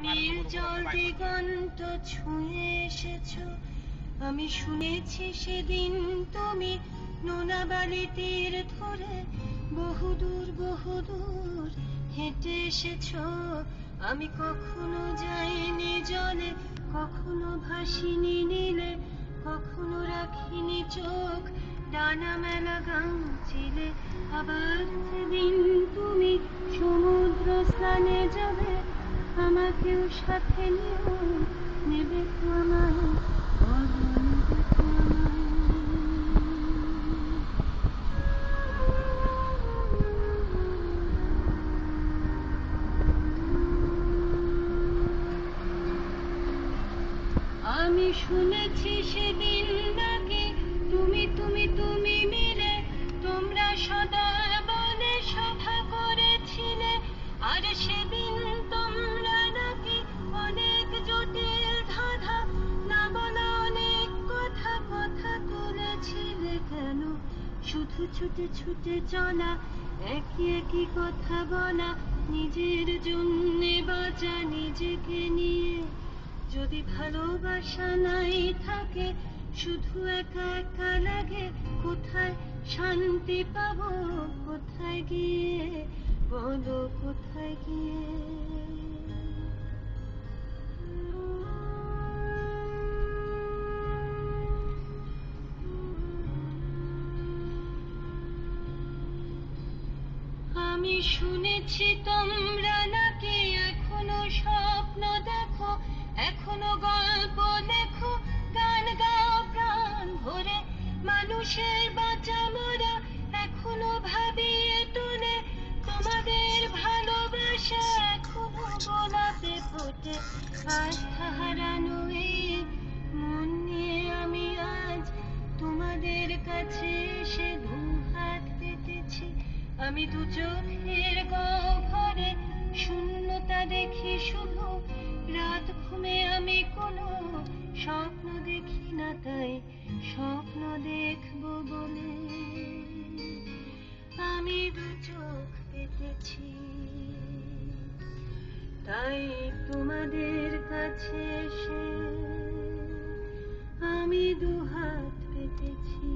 নীল জল দিগন্ত ছুঁয়ে এসেছো। আমি শুনেছি সেদিন তুমি নোনা বালি তীর ধরে বহুদূর বহুদূর হেঁটে এসেছো। আমি কখনো যাইনি জলে, কখনো ভাসিনি নীলে, কখনো রাখিনি চোখ ডানা মেলা গাঙচিলে। আবার সেদিন তুমি সমুদ্র স্নানে যাবে, আমাকেও সাথে নিও, নেবে তো আমায়, বলো নেবে তো আমায়। আমি শুনেছি সেদিন নাকি তুমি তুমি তুমি মিলে তোমরা সদা বনে সভা করেছিলে। আর সেদিন তোমরা নাকি অনেক জটিল ধাঁধা না বলা অনেক কথা কথা তুলেছিলে। কেন শুধু ছুটে ছুটে চলা, একই একই কথা বলা, নিজের জন্যে বাঁচা নিজেকে নিয়ে। যদি ভালোবাসা নাই থাকে, শুধু একা একা লাগে, কোথায় শান্তি পাবো, কোথায় গিয়ে, বলো কোথায় গিয়ে। আমি শুনেছি তোমরা নাকি এখনো স্বপ্ন দেখো, এখনো গল্প লেখো, গান গাও প্রাণ ভরে, মানুষের বাঁচা মরা এখনো ভাবিয়ে তোলে। তোমাদের ভালোবাসা এখনো গোলাপে ফোটে। আস্থা হারানো এই মন নিয়ে আমি আজ তোমাদের কাছে এসে দুহাত পেতেছি। আমি দু চোখের গহ্বরে শূন্যতা দেখি শুধু, রাত ঘুমে আমি কোনো স্বপ্ন দেখি না, তাই স্বপ্ন দেখবো বলে আমি দু চোখ পেতেছি। তাই তোমাদের কাছে এসে আমি দুহাত পেতেছি।